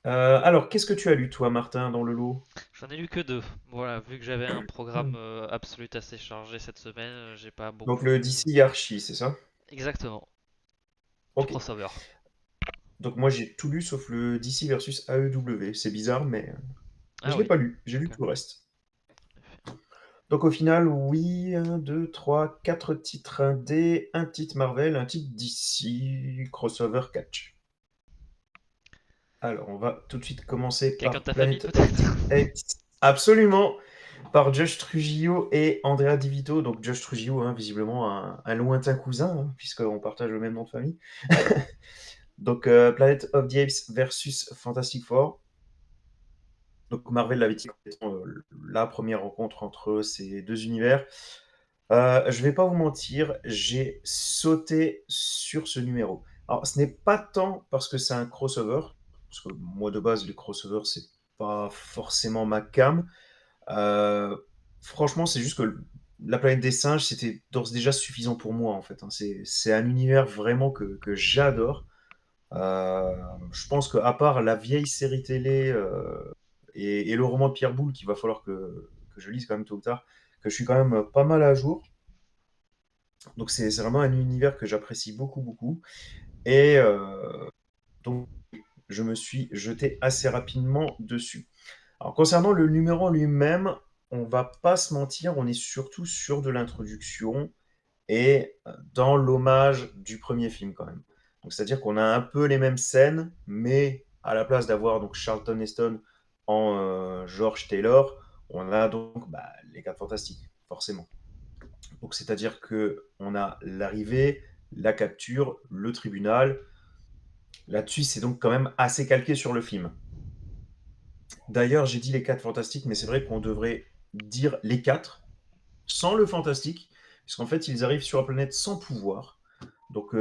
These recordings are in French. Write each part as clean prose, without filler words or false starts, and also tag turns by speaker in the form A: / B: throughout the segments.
A: Alors, qu'est-ce que tu as lu, toi, Martin, dans le lot?
B: J'en ai lu que deux. Voilà, vu que j'avais un programme absolu assez chargé cette semaine, j'ai pas
A: Donc,
B: beaucoup
A: le
B: lu.
A: DC Archie, c'est ça?
B: Exactement, du
A: Ok.
B: crossover.
A: Donc, moi, j'ai tout lu sauf le DC versus AEW. C'est bizarre, mais
B: Ah
A: je l'ai
B: oui,
A: pas lu. J'ai lu
B: ok.
A: tout le reste. Donc, au final, oui, un, 2, 3, 4 titres indés, un titre Marvel, un titre DC, crossover catch. Alors, on va tout de suite commencer
B: Quelqu'un de
A: par
B: ta famille
A: Planet of
B: peut-être?
A: the Apes. Absolument! Par Josh Trujillo et Andrea Di Vito. Donc, Josh Trujillo, hein, visiblement un lointain cousin, hein, puisqu'on partage le même nom de famille. Donc, Planet of the Apes versus Fantastic Four. Donc, Marvel l'avait dit la première rencontre entre ces deux univers. Je vais pas vous mentir, j'ai sauté sur ce numéro. Alors, ce n'est pas tant parce que c'est un crossover, parce que moi de base, les crossovers, c'est pas forcément ma cam. Franchement, c'est juste que la planète des singes, c'était d'ores et déjà suffisant pour moi, en fait, hein. C'est un univers vraiment que j'adore. Euh, je pense qu'à part la vieille série télé et le roman de Pierre Boulle, qu'il va falloir que je lise quand même tôt ou tard, que je suis quand même pas mal à jour. Donc c'est vraiment un univers que j'apprécie beaucoup, beaucoup. Et donc je me suis jeté assez rapidement dessus. Alors concernant le numéro en lui-même, on va pas se mentir, on est surtout sur de l'introduction et dans l'hommage du premier film quand même. Donc c'est-à-dire qu'on a un peu les mêmes scènes, mais à la place d'avoir donc Charlton Heston en George Taylor, on a donc les quatre fantastiques, forcément. Donc c'est-à-dire que on a l'arrivée, la capture, le tribunal. Là-dessus, c'est donc quand même assez calqué sur le film. D'ailleurs, j'ai dit les quatre fantastiques, mais c'est vrai qu'on devrait dire les quatre sans le fantastique, puisqu'en fait, ils arrivent sur la planète sans pouvoir. Donc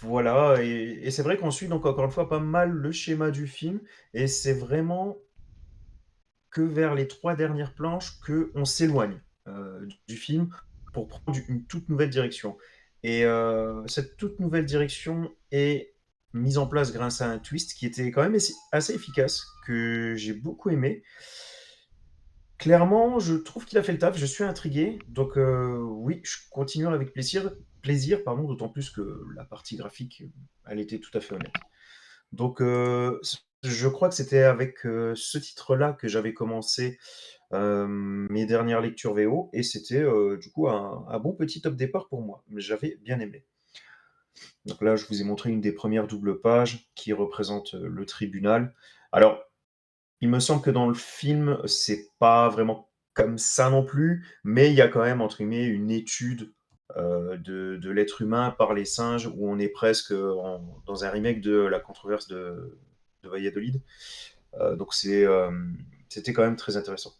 A: voilà, et c'est vrai qu'on suit donc encore une fois pas mal le schéma du film, et c'est vraiment que vers les trois dernières planches qu'on s'éloigne du film pour prendre une toute nouvelle direction. Et cette toute nouvelle direction est mise en place grâce à un twist qui était quand même assez efficace, que j'ai beaucoup aimé. Clairement, je trouve qu'il a fait le taf, je suis intrigué, donc oui, je continuerai avec plaisir pardon, d'autant plus que la partie graphique, elle était tout à fait honnête. Donc je crois que c'était avec ce titre-là que j'avais commencé mes dernières lectures VO, et c'était du coup un bon petit top départ pour moi. Mais j'avais bien aimé. Donc là, je vous ai montré une des premières doubles pages qui représente le tribunal. Alors, il me semble que dans le film, c'est pas vraiment comme ça non plus, mais il y a quand même, entre guillemets, une étude de l'être humain par les singes, où on est presque dans un remake de la controverse de Valladolid. Donc c'était quand même très intéressant.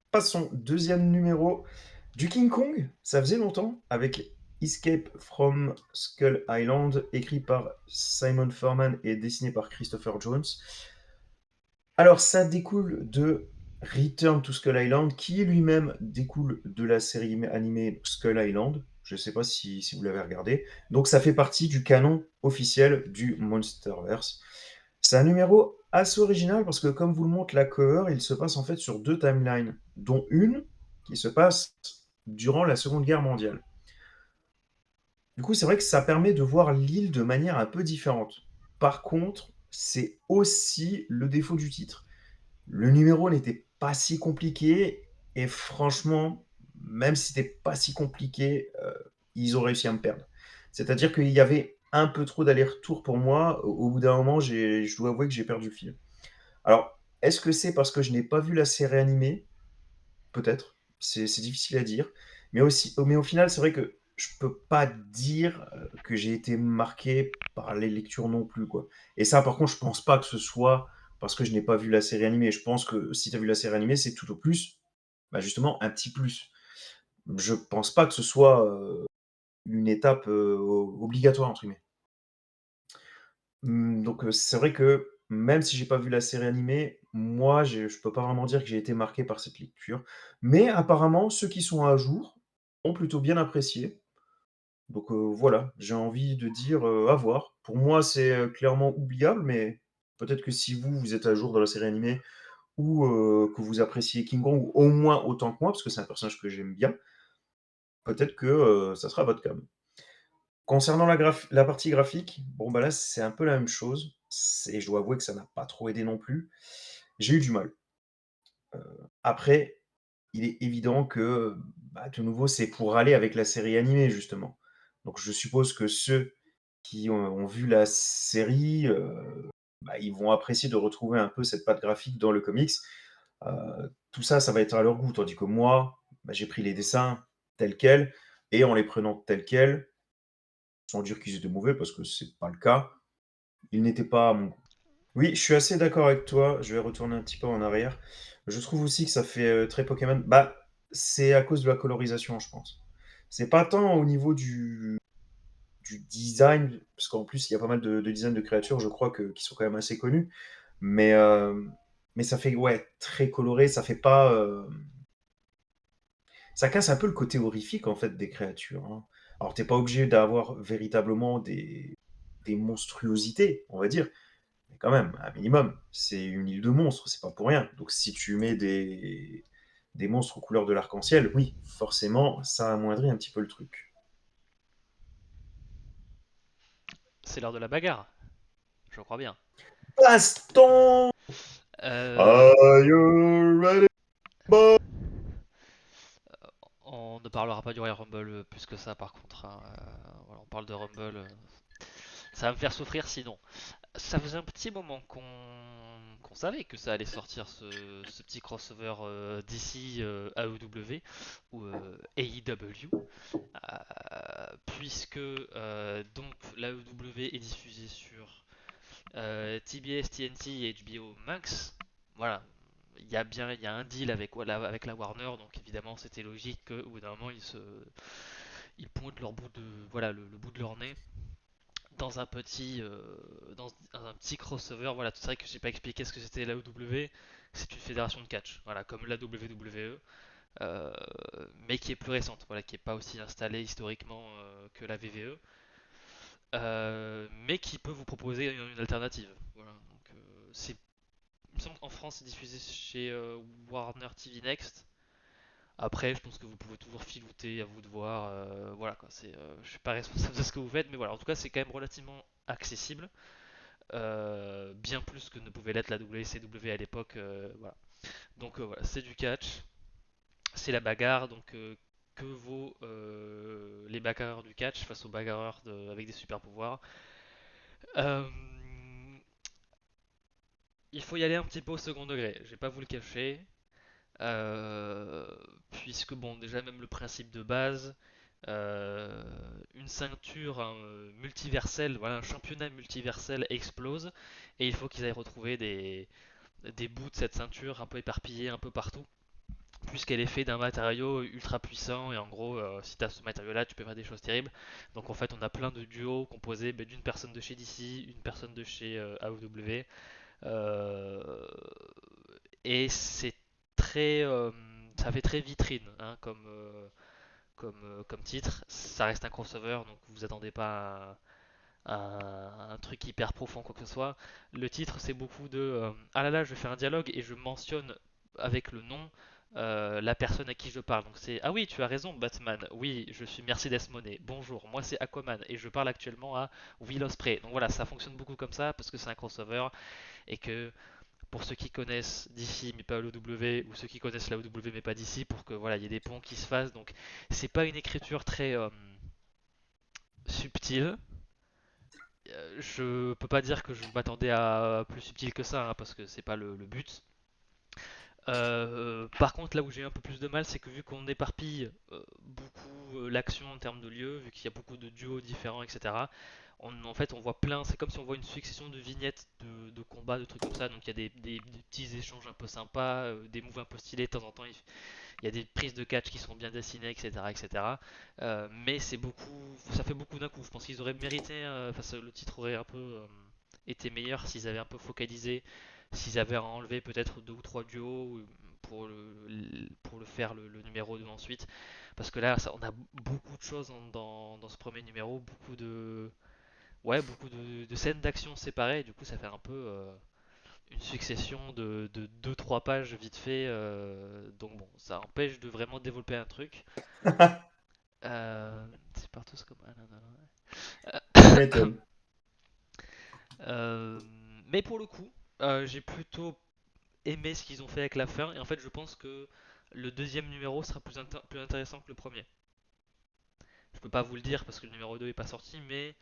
A: Passons, deuxième numéro du King Kong, ça faisait longtemps, avec Escape from Skull Island, écrit par Simon Furman et dessiné par Christopher Jones. Alors, ça découle de Return to Skull Island, qui lui-même découle de la série animée Skull Island. Je ne sais pas si vous l'avez regardé. Donc, ça fait partie du canon officiel du Monsterverse. C'est un numéro assez original parce que, comme vous le montre la cover, il se passe en fait sur deux timelines, dont une qui se passe durant la Seconde Guerre mondiale. Du coup, c'est vrai que ça permet de voir l'île de manière un peu différente. Par contre, c'est aussi le défaut du titre. Le numéro n'était pas si compliqué, et franchement, même si c'était pas si compliqué, ils ont réussi à me perdre. C'est-à-dire qu'il y avait un peu trop d'aller-retour pour moi. Au bout d'un moment, je dois avouer que j'ai perdu le fil. Alors, est-ce que c'est parce que je n'ai pas vu la série animée? Peut-être. C'est difficile à dire. Mais au final, c'est vrai que je peux pas dire que j'ai été marqué par les lectures non plus, quoi. Et ça, par contre, je pense pas que ce soit parce que je n'ai pas vu la série animée. Je pense que si tu as vu la série animée, c'est tout au plus, justement, un petit plus. Je pense pas que ce soit une étape obligatoire, entre guillemets. Donc c'est vrai que même si j'ai pas vu la série animée, moi, je peux pas vraiment dire que j'ai été marqué par cette lecture. Mais apparemment, ceux qui sont à jour ont plutôt bien apprécié. Donc voilà, j'ai envie de dire, à voir. Pour moi, c'est, clairement oubliable, mais peut-être que si vous, vous êtes à jour dans la série animée ou que vous appréciez King Kong ou au moins autant que moi, parce que c'est un personnage que j'aime bien, peut-être que, ça sera votre cam. Concernant la partie graphique, bon, bah, là, c'est un peu la même chose. C'est Je dois avouer que ça n'a pas trop aidé non plus. J'ai eu du mal. Après, il est évident que, bah, de nouveau, c'est pour aller avec la série animée, justement. Donc je suppose que ceux qui ont vu la série, bah, ils vont apprécier de retrouver un peu cette patte graphique dans le comics. Tout ça, ça va être à leur goût, tandis que moi, bah, j'ai pris les dessins tels quels et en les prenant tels quels, sans dire qu'ils étaient mauvais parce que c'est pas le cas, ils n'étaient pas à mon goût. Oui, je suis assez d'accord avec toi. Je vais retourner un petit peu en arrière. Je trouve aussi que ça fait très Pokémon. Bah, c'est à cause de la colorisation, je pense. C'est pas tant au niveau du design, parce qu'en plus, il y a pas mal de designs de créatures, je crois, qui sont quand même assez connus. Mais, mais ça fait, ouais, très coloré. Ça fait pas. Ça casse un peu le côté horrifique, en fait, des créatures, hein. Alors, t'es pas obligé d'avoir véritablement des monstruosités, on va dire. Mais quand même, un minimum, c'est une île de monstres, c'est pas pour rien. Donc si tu mets des monstres aux couleurs de l'arc-en-ciel, oui, forcément, ça amoindrit un petit peu le truc.
B: C'est l'heure de la bagarre, je crois bien.
A: Baston!
B: Euh,
A: Are you ready, boy?
B: on ne parlera pas du Royal Rumble plus que ça par contre, hein. Voilà, on parle de Rumble, ça va me faire souffrir sinon. Ça faisait un petit moment qu'on savait que ça allait sortir ce petit crossover DC AEW ou AEW, puisque donc l'AEW est diffusé sur TBS, TNT et HBO Max. Voilà, il y a un deal avec, voilà, avec la Warner, donc évidemment c'était logique qu'au bout d'un moment ils pointent leur bout de, voilà, le bout de leur nez dans dans un petit crossover. Voilà, c'est vrai que j'ai pas expliqué ce que c'était la OW. C'est une fédération de catch, voilà, comme la WWE, euh, mais qui est plus récente, voilà, qui est pas aussi installée historiquement que la VVE, mais qui peut vous proposer une alternative. Voilà, donc il me semble qu'en France c'est diffusé chez Warner TV Next. Après, je pense que vous pouvez toujours filouter, à vous de voir. Voilà quoi, je suis pas responsable de ce que vous faites, mais voilà, en tout cas, c'est quand même relativement accessible. Bien plus que ne pouvait l'être la WCW à l'époque. Voilà. Donc voilà, c'est du catch, c'est la bagarre. Donc que vaut les bagarreurs du catch face aux bagarreurs avec des super pouvoirs. Euh, il faut y aller un petit peu au second degré, je vais pas vous le cacher. Euh, Puisque bon, déjà même le principe de base, euh, une ceinture hein, multiverselle, voilà, un championnat multiversel explose et il faut qu'ils aillent retrouver des bouts de cette ceinture un peu éparpillés un peu partout, puisqu'elle est faite d'un matériau ultra puissant et en gros, si tu as ce matériau-là, tu peux faire des choses terribles. Donc en fait, on a plein de duos composés d'une personne de chez DC, une personne de chez AEW, euh, et c'est très, ça fait très vitrine hein, comme titre. Ça reste un crossover, donc vous attendez pas un truc hyper profond, quoi que ce soit. Le titre, c'est beaucoup de ah là là, je vais faire un dialogue et je mentionne avec le nom la personne à qui je parle. Donc c'est ah oui, tu as raison, Batman. Oui, je suis Mercedes Monet. Bonjour, moi c'est Aquaman et je parle actuellement à Will Ospreay. Donc voilà, ça fonctionne beaucoup comme ça parce que c'est un crossover et que pour ceux qui connaissent d'ici mais pas l'OW ou ceux qui connaissent la OW mais pas d'ici pour que voilà il y ait des ponts qui se fassent. Donc c'est pas une écriture très subtile. Je peux pas dire que je m'attendais à plus subtil que ça, hein, parce que c'est pas le but. Par contre, là où j'ai un peu plus de mal, c'est que vu qu'on éparpille beaucoup l'action en termes de lieux, vu qu'il y a beaucoup de duos différents, etc., en fait, on voit plein, c'est comme si on voit une succession de vignettes de combats, de trucs comme ça, donc il y a des petits échanges un peu sympas, des moves un peu stylés, de temps en temps, il y a des prises de catch qui sont bien dessinées, etc. etc. Mais c'est beaucoup, ça fait beaucoup d'un coup. Je pense qu'ils auraient mérité, enfin, le titre aurait un peu été meilleur s'ils avaient un peu focalisé, s'ils avaient enlevé peut-être deux ou trois duos pour le faire le numéro 2 ensuite. Parce que là, on a beaucoup de choses dans ce premier numéro, beaucoup de scènes d'action séparées. Et du coup, ça fait un peu une succession de 2-3 pages vite fait. Donc bon, ça empêche de vraiment développer un truc. C'est partout comme... Ah, non, non,
A: Tu
B: non.
A: m'étonnes.
B: Euh, mais pour le coup, j'ai plutôt aimé ce qu'ils ont fait avec la fin. Et en fait, je pense que le deuxième numéro sera plus intéressant que le premier. Je peux pas vous le dire parce que le numéro 2 est pas sorti, mais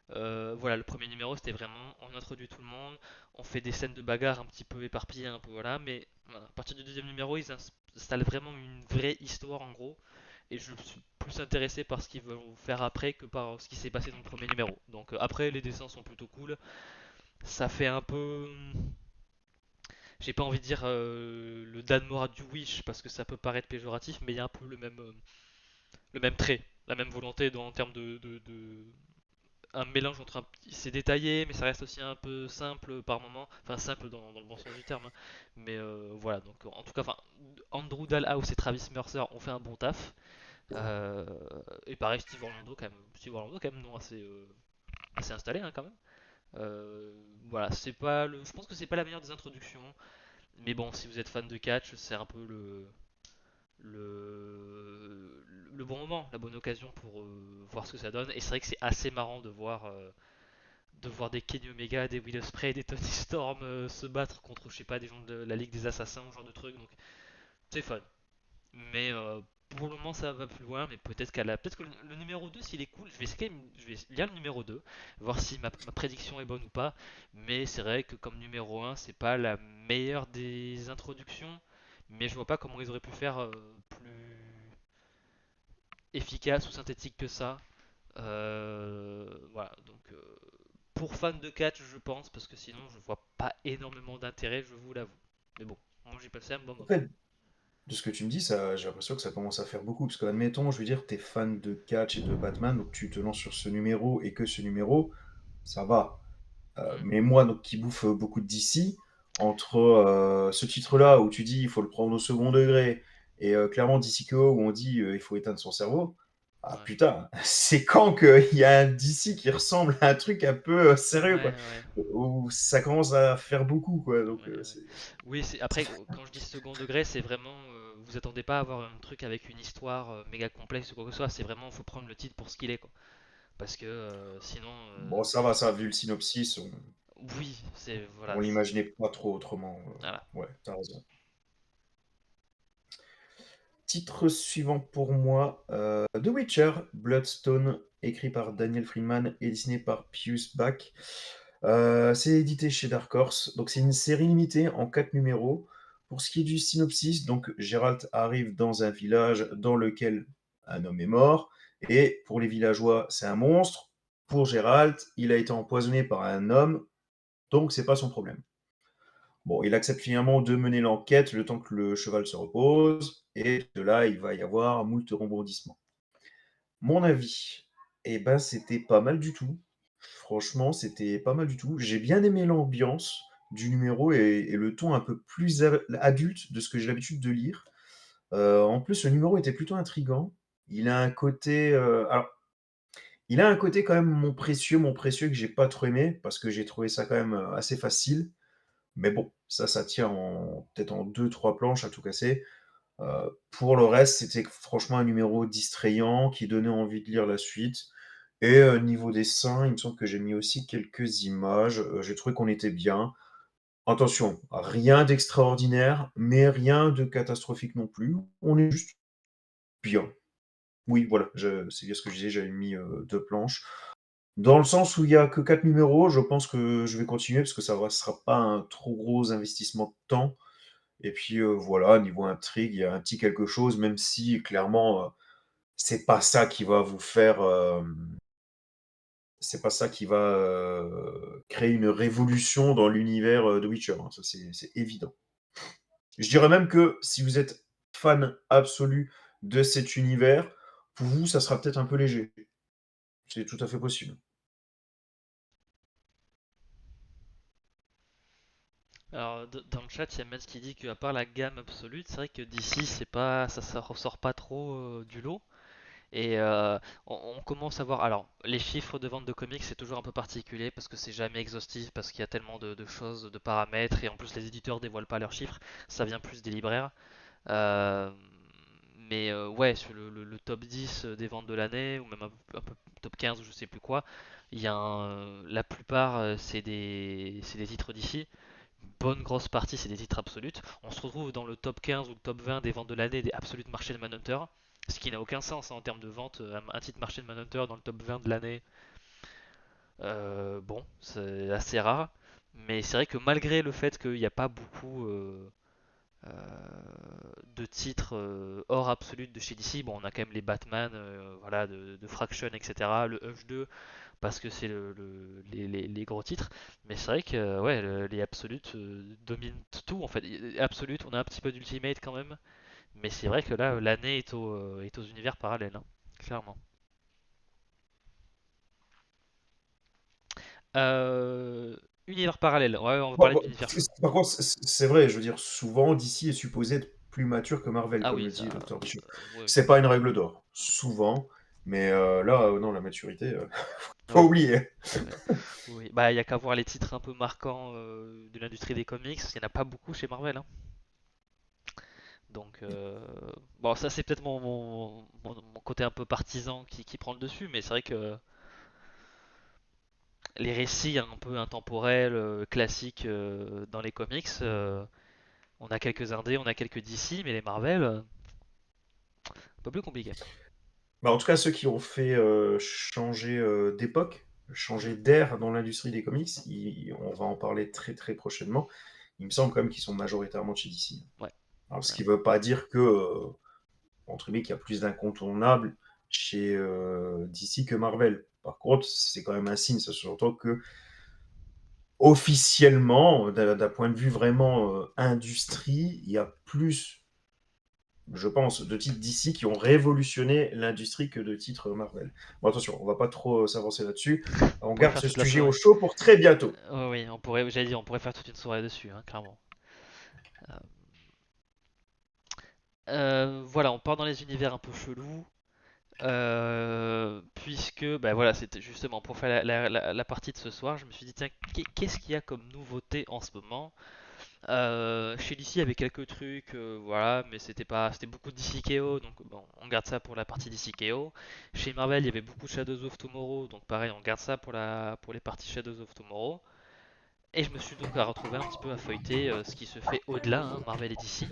B: voilà, le premier numéro c'était vraiment on introduit tout le monde, on fait des scènes de bagarre un petit peu éparpillées, un peu voilà, mais voilà, à partir du deuxième numéro ils installent vraiment une vraie histoire en gros, et je suis plus intéressé par ce qu'ils vont faire après que par ce qui s'est passé dans le premier numéro. Donc après les dessins sont plutôt cool, ça fait un peu, j'ai pas envie de dire le Dan Mora du Wish parce que ça peut paraître péjoratif, mais il y a un peu le même trait, la même volonté en termes de un mélange entre c'est détaillé mais ça reste aussi un peu simple par moment, enfin simple dans le bon sens du terme, hein. Mais voilà, donc en tout cas, enfin, Andrew Dalhouse et Travis Mercer ont fait un bon taf. Euh, et pareil, Steve Orlando quand même non assez installé, hein, quand même. Voilà, je pense que c'est pas la meilleure des introductions, mais bon, si vous êtes fan de catch, c'est un peu le bon moment, la bonne occasion pour voir ce que ça donne. Et c'est vrai que c'est assez marrant de voir des Kenny Omega, des Will Ospreay, des Tony Storm se battre contre, je sais pas, des gens de la Ligue des Assassins, ce genre de truc. Donc c'est fun. Mais pour le moment, ça va plus loin. Mais peut-être que le numéro 2 s'il est cool, je vais lire le numéro 2 voir si ma prédiction est bonne ou pas. Mais c'est vrai que comme numéro 1 c'est pas la meilleure des introductions. Mais je vois pas comment ils auraient pu faire plus efficace ou synthétique que ça. Voilà, donc pour fans de catch, je pense, parce que sinon je vois pas énormément d'intérêt, je vous l'avoue. Mais bon, moi j'ai passé un bon moment.
A: Après, de ce que tu me dis, ça, j'ai l'impression que ça commence à faire beaucoup. Parce que, admettons, je veux dire, t'es fan de catch et de Batman, donc tu te lances sur ce numéro et que ce numéro, ça va.
B: Mhm.
A: Mais moi, donc, qui bouffe beaucoup de DC, entre ce titre-là où tu dis il faut le prendre au second degré, et clairement DCKO où on dit il faut éteindre son cerveau, ah
B: Ouais,
A: putain, c'est quand qu'il y a un DC qui ressemble à un truc un peu sérieux, quoi.
B: ouais, ouais,
A: Où ça commence à faire beaucoup, quoi. Donc,
B: ouais, ouais.
A: c'est.
B: Oui, après, quand je dis second degré, c'est vraiment, vous attendez pas à avoir un truc avec une histoire méga complexe ou quoi que ce soit, c'est vraiment, faut prendre le titre pour ce qu'il est, quoi. Parce que sinon,
A: Bon, ça, vu le synopsis,
B: oui,
A: on
B: voilà,
A: l'imaginait pas trop autrement.
B: voilà.
A: Ouais, t'as raison. Titre suivant pour moi, The Witcher, Bloodstone, écrit par Daniel Friedman et dessiné par Pius Bach. C'est édité chez Dark Horse, donc c'est une série limitée en 4 numéros. Pour ce qui est du synopsis, donc Geralt arrive dans un village dans lequel un homme est mort, et pour les villageois, c'est un monstre. Pour Geralt, il a été empoisonné par un homme, donc c'est pas son problème. Bon, il accepte finalement de mener l'enquête le temps que le cheval se repose, et de là, il va y avoir moult rebondissements. Mon avis, eh ben, c'était pas mal du tout. Franchement, c'était pas mal du tout. J'ai bien aimé l'ambiance du numéro et le ton un peu plus adulte de ce que j'ai l'habitude de lire. En plus, le numéro était plutôt intriguant. Il a un côté, alors, il a un côté quand même mon précieux que j'ai pas trop aimé parce que j'ai trouvé ça quand même assez facile. Mais bon, ça tient peut-être en deux, trois planches à tout casser. Pour le reste, c'était franchement un numéro distrayant qui donnait envie de lire la suite. Et niveau dessin, il me semble que j'ai mis aussi quelques images. J'ai trouvé qu'on était bien. Attention, rien d'extraordinaire, mais rien de catastrophique non plus. On est juste bien. Oui, voilà, c'est bien ce que je disais, j'avais mis deux planches. Dans le sens où il y a que 4 numéros, je pense que je vais continuer parce que ça ne sera pas un trop gros investissement de temps. Et puis voilà, niveau intrigue, il y a un petit quelque chose, même si clairement, c'est pas ça qui va vous faire, c'est pas ça qui va créer une révolution dans l'univers de Witcher, hein, ça c'est évident. Je dirais même que si vous êtes fan absolu de cet univers, pour vous, ça sera peut-être un peu léger. C'est tout à fait possible.
B: Alors, dans le chat, il y a Metz qui dit qu'à part la gamme absolue, c'est vrai que d'ici, c'est pas, ça ressort pas trop du lot. Et on commence à voir. Alors, les chiffres de vente de comics, c'est toujours un peu particulier parce que c'est jamais exhaustif, parce qu'il y a tellement de choses, de paramètres, et en plus, les éditeurs dévoilent pas leurs chiffres. Ça vient plus des libraires. Euh, mais ouais, sur le top 10 des ventes de l'année, ou même un peu top 15, ou je sais plus quoi, il y a la plupart, c'est des titres d'ici. Bonne grosse partie, c'est des titres absolutes. On se retrouve dans le top 15 ou le top 20 des ventes de l'année des absolutes marchés de Manhunter. Ce qui n'a aucun sens hein, en termes de vente. Un titre marché de Manhunter dans le top 20 de l'année, bon, c'est assez rare. Mais c'est vrai que malgré le fait qu'il n'y a pas beaucoup euh, de titres hors absolute de chez DC, bon, on a quand même les Batman voilà, de Fraction, etc. Le Hush 2, parce que c'est les gros titres. Mais c'est vrai que ouais, les absolutes dominent tout en fait. Absolute, on a un petit peu d'Ultimate quand même. Mais c'est vrai que là, l'année est aux univers parallèles, hein, clairement. Euh, Univers parallèle, ouais, on va
A: Bon,
B: parler
A: bon,
B: d'univers.
A: par contre, c'est vrai, je veux dire, souvent, DC est supposé être plus mature que Marvel,
B: Ah
A: comme
B: oui,
A: le dit
B: ça.
A: Dr. Bichir.
B: Ouais,
A: C'est pas une règle d'or, souvent, mais là, non, la maturité, faut
B: ouais,
A: oublier.
B: ouais. Oui. Bah, il y a qu'à voir les titres un peu marquants de l'industrie des comics. Il n'y en a pas beaucoup chez Marvel, hein. Donc, bon, ça c'est peut-être mon côté un peu partisan qui prend le dessus, mais c'est vrai que les récits un peu intemporels, classiques dans les comics, on a quelques indés, on a quelques DC, mais les Marvel, un peu plus compliqué.
A: Bah, en tout cas, ceux qui ont fait changer d'époque, changer
B: Mhm.
A: d'air dans l'industrie des comics, on va en parler très très prochainement. Il me semble quand même qu'ils sont majoritairement chez DC.
B: Ouais,
A: Alors, ce
B: ouais.
A: qui ne veut pas dire que, entre guillemets, qu'il y a plus d'incontournables chez DC que Marvel. Par contre, c'est quand même un signe, ça sous-entend que officiellement, d'un point de vue vraiment industrie, il y a plus, je pense, de titres d'ici qui ont révolutionné l'industrie que de titres Marvel. Bon, attention, on va pas trop s'avancer là-dessus.
B: On
A: On
B: pourrait
A: garde
B: faire
A: ce
B: toute la
A: sujet au
B: soirée.
A: chaud pour très bientôt.
B: Oui, on pourrait, j'allais dire, on pourrait faire toute une soirée dessus, hein, clairement. Euh, voilà, on part dans les univers un peu chelous. Puisque, bah voilà, c'était justement pour faire la partie de ce soir, je me suis dit, tiens, qu'est-ce qu'il y a comme nouveauté en ce moment? Chez DC, il y avait quelques trucs, voilà, mais c'était beaucoup de DC KO, donc bon, on garde ça pour la partie DC KO. Chez Marvel, il y avait beaucoup de Shadows of Tomorrow, donc pareil, on garde ça pour les parties Shadows of Tomorrow. Et je me suis donc retrouvé un petit peu à feuilleter ce qui se fait au-delà, hein, Marvel et DC.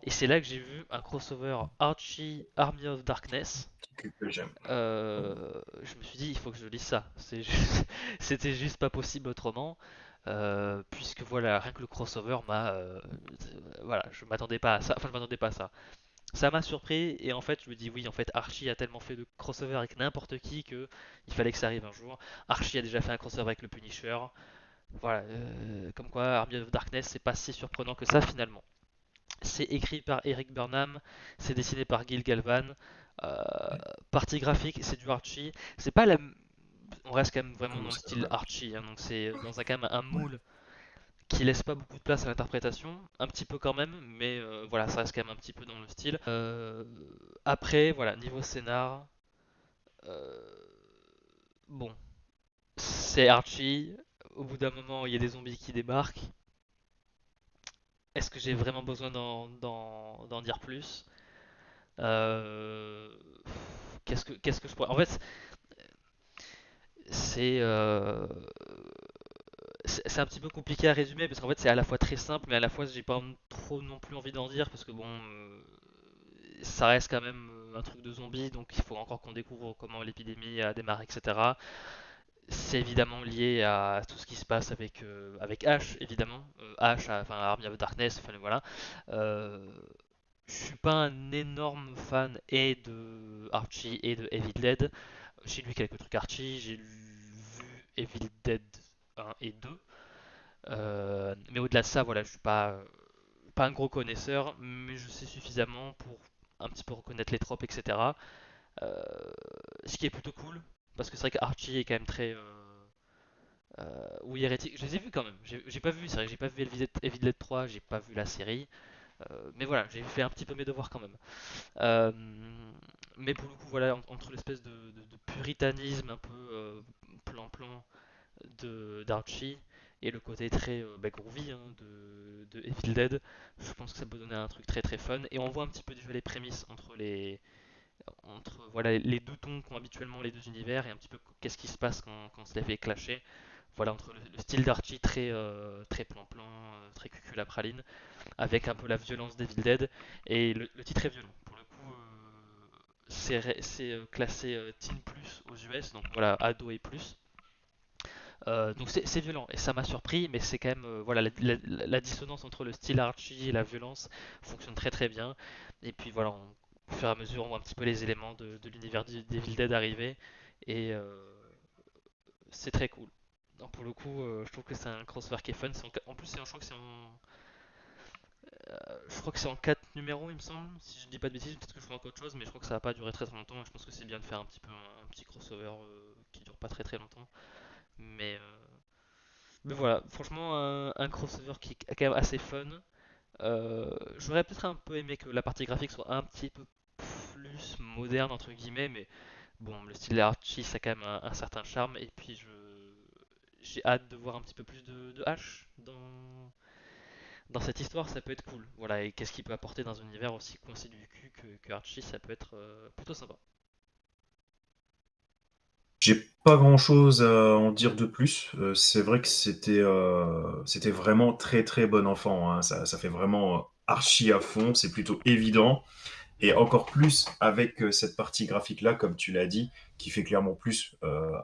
B: Et c'est là que j'ai vu un crossover Archie Army of Darkness.
A: Que j'aime.
B: Je me suis dit, il faut que je lise ça. C'était juste pas possible autrement. Puisque voilà, rien que le crossover voilà, je m'attendais pas à ça. Enfin, je m'attendais pas à ça. Ça m'a surpris et en fait, je me dis, oui, en fait, Archie a tellement fait de crossover avec n'importe qui que il fallait que ça arrive un jour. Archie a déjà fait un crossover avec le Punisher. Voilà, comme quoi Army of Darkness, c'est pas si surprenant que ça finalement. C'est écrit par Eric Burnham, c'est dessiné par Gil Galvan. Euh, Partie graphique, c'est du Archie. C'est pas la... On reste quand même vraiment dans
A: Comment
B: le
A: ça
B: style
A: s'appelle?
B: Archie, hein, donc c'est dans un quand même un
A: Ouais.
B: moule qui laisse pas beaucoup de place à l'interprétation, un petit peu quand même, mais voilà, ça reste quand même un petit peu dans le style. Après, voilà, niveau scénar, euh, bon, c'est Archie. Au bout d'un moment, il y a des zombies qui débarquent. Est-ce que j'ai vraiment besoin d'en dire plus? Euh, qu'est-ce que je pourrais. En fait, c'est euh, c'est un petit peu compliqué à résumer parce qu'en fait c'est à la fois très simple, mais à la fois j'ai pas trop non plus envie d'en dire parce que bon, ça reste quand même un truc de zombie, donc il faut encore qu'on découvre comment l'épidémie a démarré, etc. C'est évidemment lié à tout ce qui se passe avec Ash, évidemment. Ash, enfin Army of Darkness, enfin voilà. Euh, je suis pas un énorme fan et de Archie et de Evil Dead. J'ai lu quelques trucs Archie, j'ai vu Evil Dead 1 et 2. Mais au-delà de ça, voilà, je suis pas un gros connaisseur, mais je sais suffisamment pour un petit peu reconnaître les tropes, etc. Euh, Ce qui est plutôt cool, parce que c'est vrai qu'Archie est quand même très Ou Hérétique, je les ai vus quand même. J'ai pas vu, c'est vrai que j'ai pas vu Evil Dead 3, j'ai pas vu la série. Mais voilà, j'ai fait un petit peu mes devoirs quand même. Euh, mais pour le coup, voilà, entre l'espèce de puritanisme un peu plan-plan d'Archie et le côté très bah, groovy hein, de Evil Dead, je pense que ça peut donner un truc très très fun. Et on voit un petit peu déjà les prémices entre voilà, les deux tons qu'ont habituellement les deux univers et un petit peu qu'est-ce qui se passe quand on se les fait clasher. Voilà, entre le style d'Archie très très plan-plan, très cucul à praline, avec un peu la violence d'Evil Dead. Et le titre est violent. Pour le coup, c'est classé Teen Plus aux US, donc voilà, ado et plus. Donc c'est violent et ça m'a surpris, mais c'est quand même voilà la dissonance entre le style Archie et la violence fonctionne très très bien. Et puis voilà, au fur et à mesure, on voit un petit peu les éléments de l'univers d'Evil Dead arriver et c'est très cool. Donc pour le coup, je trouve que c'est un crossover qui est fun. En plus, je crois que je crois que c'est en 4 numéros, il me semble. Si je dis pas de bêtises, peut-être que je raconte autre chose, mais je crois que ça va pas durer très très longtemps. Et je pense que c'est bien de faire un petit peu un petit crossover qui dure pas très très longtemps. Mais mais voilà, franchement, un crossover qui est quand même assez fun. J'aurais peut-être un peu aimé que la partie graphique soit un petit peu plus moderne, entre guillemets, mais bon, le style Archie, ça a quand même un certain charme. Et puis, j'ai hâte de voir un petit peu plus de H dans cette histoire, ça peut être cool. Voilà, et qu'est-ce qu'il peut apporter dans un univers aussi coincé du cul que Archie, ça peut être plutôt sympa.
A: J'ai pas grand-chose à en dire de plus. C'est vrai que c'était vraiment très très bon enfant, hein. Ça fait vraiment archi à fond, c'est plutôt évident. Et encore plus avec cette partie graphique-là, comme tu l'as dit, qui fait clairement plus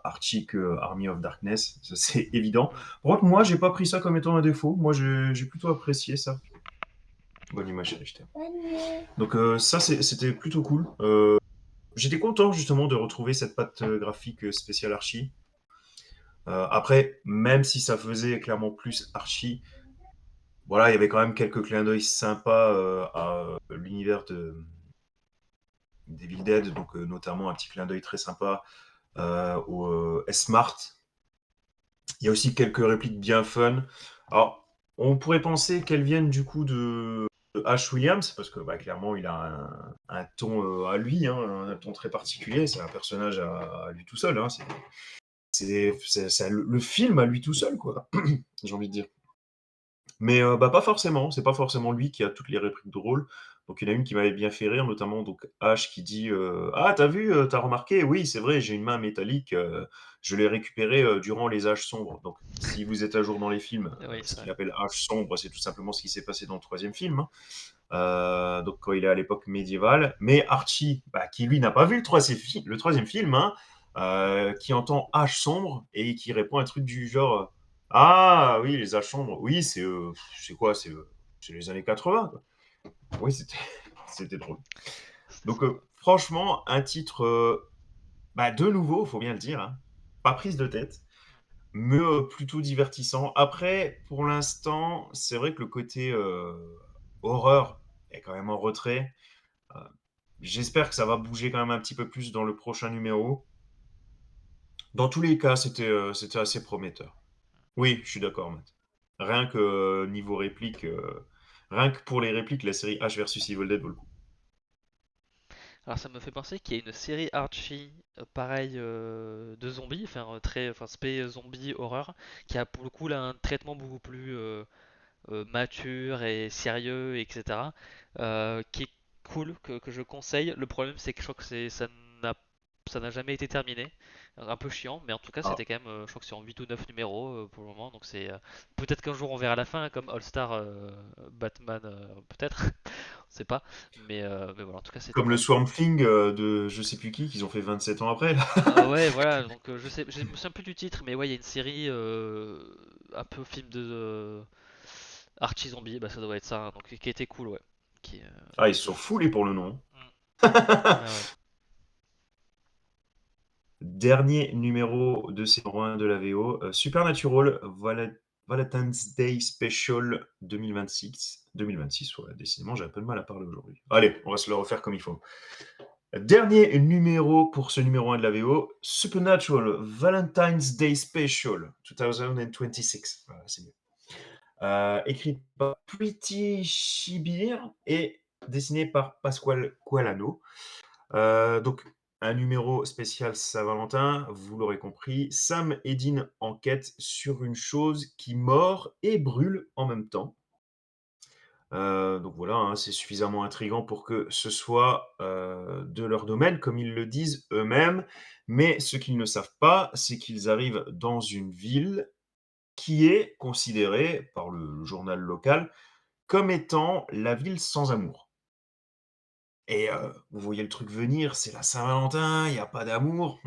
A: Archie que Army of Darkness, ça, c'est évident.
B: Mm.
A: Par contre, moi, j'ai pas pris ça comme étant un défaut. Moi, j'ai plutôt apprécié ça. Bonne image, chérie, je t'aime. Donc ça, c'était plutôt cool. J'étais content justement de retrouver cette patte graphique spéciale Archie. Après, même si ça faisait clairement plus Archie, voilà, il y avait quand même quelques clins d'œil sympas à l'univers d'Evil Dead, donc notamment un petit clin d'œil très sympa au S-Mart. Il y a aussi quelques répliques bien fun. Alors, on pourrait penser qu'elles viennent du coup de Ash Williams, parce que bah, clairement, il a un ton à lui, hein, un ton très particulier. C'est un personnage à lui tout seul. Hein. C'est le film à lui tout seul, quoi. J'ai envie de dire. Mais bah, pas forcément, c'est pas forcément lui qui a toutes les répliques drôles. Donc il y en a une qui m'avait bien fait rire, notamment donc Ash qui dit «Ah t'as vu, tu remarqué? Oui, c'est vrai, j'ai une main métallique, je l'ai récupérée, durant les âges sombres». Donc si vous êtes à jour dans les films,
B: Oui,
A: ce
B: c'est
A: qu'il
B: vrai.
A: appelle âge sombre, c'est tout simplement ce qui s'est passé dans le troisième film, hein. Donc quand il est à l'époque médiévale. Mais Archie, bah, qui lui n'a pas vu le troisième film, hein, qui entend âge sombre et qui répond à un truc du genre ah oui, les âges sombres, oui, c'est quoi? C'est les années 80, quoi. Oui, c'était c'était drôle.
B: C'était
A: Donc
B: sympa.
A: franchement, un titre bah, de nouveau, faut bien le dire, hein, pas prise de tête, mais plutôt divertissant. Après, pour l'instant, c'est vrai que le côté horreur est quand même en retrait. Euh, J'espère que ça va bouger quand même un petit peu plus dans le prochain numéro. Dans tous les cas, c'était assez prometteur. Oui, je suis d'accord, Matt. Rien que niveau réplique, rien que pour les répliques, la série H versus Evil Dead vaut le coup.
B: Alors ça me fait penser qu'il y a une série Archie, pareil, de zombies, enfin spé zombie horreur, qui a pour le coup là un traitement beaucoup plus mature et sérieux, etc. Qui est cool, que je conseille. Le problème c'est que je crois que n'a ça n'a jamais été terminé. Un peu chiant, mais en tout cas
A: Ah,
B: c'était quand même, je crois que c'est en 8 ou 9 numéros pour le moment, donc c'est peut-être qu'un jour on verra la fin, hein, comme All Star Batman, peut-être, on sait pas, mais voilà, en tout cas c'était
A: comme le
B: bien.
A: Swamp Thing de je sais plus qui, qu'ils ont fait 27 ans après, là.
B: Ouais, voilà, donc je me souviens plus du titre, mais ouais, il y a une série un peu film de Archie Zombie, bah ça doit être ça, hein, donc qui était cool, ouais.
A: Ah, ils se
B: Que
A: sont
B: je
A: foulés
B: conseille.
A: pour le nom.
B: Mm. Ouais, ouais.
A: Dernier numéro de saison 1 de la VO, Supernatural, Valentine's Day Special 2026. 2026, ouais, décidément, j'ai un peu de mal à parler aujourd'hui. Allez, on va se le refaire comme il faut. Dernier numéro pour ce numéro 1 de la VO, Supernatural Valentine's Day Special 2026. Voilà, c'est mieux. Écrit par Pretty Shibir et dessiné par Pasquale Qualano. Donc, un numéro spécial Saint-Valentin, vous l'aurez compris. Sam et Dean enquêtent sur une chose qui mord et brûle en même temps. Donc voilà, hein, c'est suffisamment intriguant pour que ce soit de leur domaine, comme ils le disent eux-mêmes. Mais ce qu'ils ne savent pas, c'est qu'ils arrivent dans une ville qui est considérée par le journal local comme étant la ville sans amour. Et vous voyez le truc venir, c'est la Saint-Valentin, il y a pas d'amour.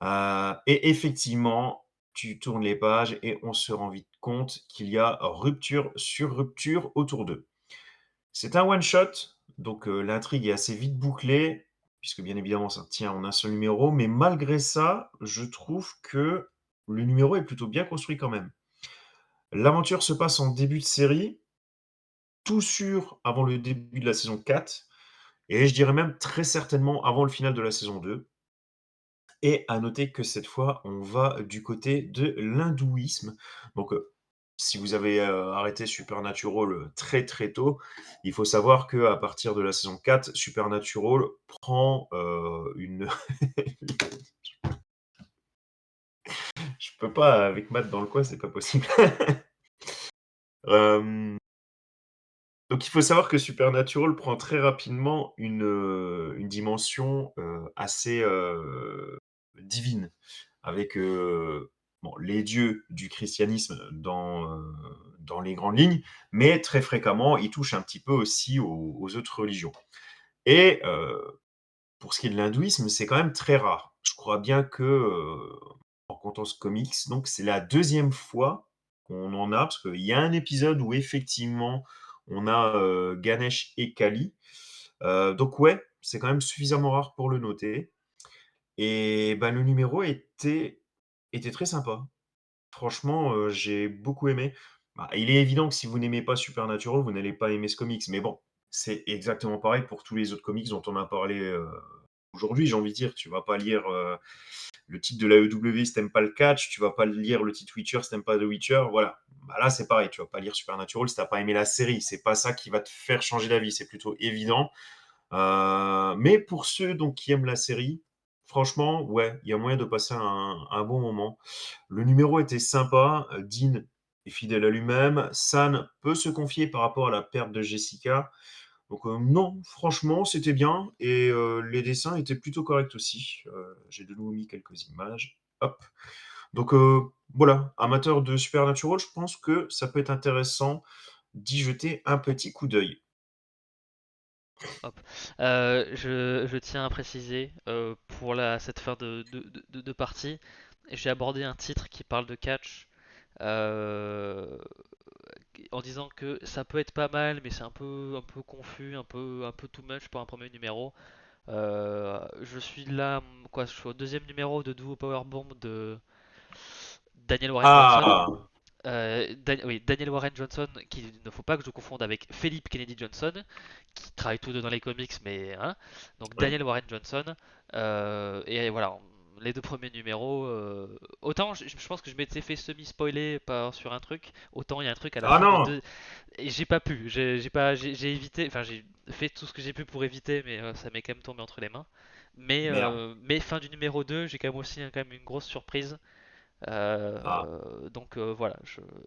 A: Et effectivement, tu tournes les pages et on se rend vite compte qu'il y a rupture sur rupture autour d'eux. C'est un one shot, donc l'intrigue est assez vite bouclée, puisque bien évidemment ça tient en un seul numéro, mais malgré ça, je trouve que le numéro est plutôt bien construit quand même. L'aventure se passe en début de série, tout sûr avant le début de la saison 4. Et je dirais même très certainement avant le final de la saison 2. Et à noter que cette fois, on va du côté de l'hindouisme. Donc, si vous avez arrêté Supernatural très très tôt, il faut savoir que à partir de la saison 4, Supernatural prend une. Je peux pas avec Matt dans le coin, c'est pas possible. Euh, Donc il faut savoir que Supernatural prend très rapidement une dimension, assez, divine avec, bon, les dieux du christianisme dans les grandes lignes, mais très fréquemment, il touche un petit peu aussi aux autres religions et pour ce qui est de l'hindouisme, c'est quand même très rare. Je crois bien que, en comptant ce comics, donc c'est la deuxième fois qu'on en a, parce qu'il y a un épisode où effectivement on a Ganesh et Kali. Donc ouais, c'est quand même suffisamment rare pour le noter. Et ben, le numéro était très sympa. Franchement, j'ai beaucoup aimé. Bah, il est évident que si vous n'aimez pas Supernatural, vous n'allez pas aimer ce comics. Mais bon, c'est exactement pareil pour tous les autres comics dont on a parlé aujourd'hui, j'ai envie de dire. Tu vas pas lire le titre de la EW si t'aimes pas le catch, tu vas pas lire le titre Witcher si t'aimes pas The Witcher. Voilà. Bah là, c'est pareil, tu vas pas lire Supernatural si t'as pas aimé la série. C'est pas ça qui va te faire changer d'avis, c'est plutôt évident. Mais pour ceux donc qui aiment la série, franchement, ouais, il y a moyen de passer un bon moment. Le numéro était sympa. Dean est fidèle à lui-même. San peut se confier par rapport à la perte de Jessica. Donc non, franchement, c'était bien et les dessins étaient plutôt corrects aussi. J'ai de nouveau mis quelques images. Hop. Donc voilà, amateur de Supernatural, je pense que ça peut être intéressant d'y jeter un petit coup d'œil.
B: Hop. Je tiens à préciser, pour cette fin de partie, j'ai abordé un titre qui parle de catch, euh, en disant que ça peut être pas mal, mais c'est un peu confus, un peu too much pour un premier numéro. Je suis là, quoi, je suis au deuxième numéro de Duo Powerbomb de Daniel Warren Johnson.
A: Ah,
B: Oui, Daniel Warren Johnson, qu'il ne faut pas que je confonde avec Philip Kennedy Johnson, qui travaillent tous deux dans les comics, mais hein. Donc
A: oui.
B: Daniel Warren Johnson, et voilà, les deux premiers numéros. Autant je pense que je m'étais fait semi-spoiler sur un truc, autant il y a un truc à la
A: Ah
B: fin du
A: non,
B: 2 et j'ai pas pu, j'ai pas, j'ai évité, enfin j'ai fait tout ce que j'ai pu pour éviter, mais ça m'est quand même tombé entre les mains.
A: merde.
B: Mais fin du numéro 2 j'ai quand même aussi quand même une grosse surprise.
A: Ah.
B: Donc voilà,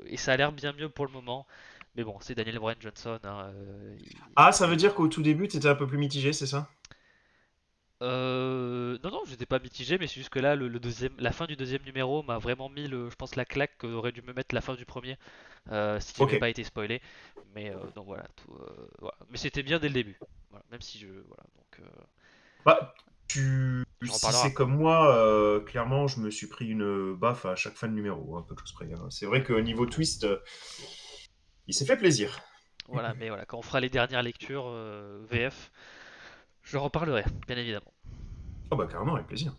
B: et ça a l'air bien mieux pour le moment. Mais bon, c'est Daniel Bryan Johnson, hein,
A: Ah, ça veut dire qu'au tout début, tu étais un peu plus mitigé, c'est ça?
B: Non, non, j'étais pas mitigé, mais c'est juste que là, la fin du deuxième numéro m'a vraiment mis, je pense, la claque qu'aurait dû me mettre la fin du premier, si j'avais
A: OK.
B: pas été spoilé. Mais donc voilà, voilà. Mais c'était bien dès le début. Voilà, même si voilà, donc
A: Bah,
B: j'en
A: si
B: reparlera.
A: c'est comme moi, clairement, je me suis pris une baffe à chaque fin de numéro, un peu de choses près, hein. C'est vrai qu'au niveau twist, il s'est fait plaisir.
B: Voilà, mais voilà, quand on fera les dernières lectures VF, je reparlerai, bien évidemment.
A: Ah bah carrément, avec plaisir.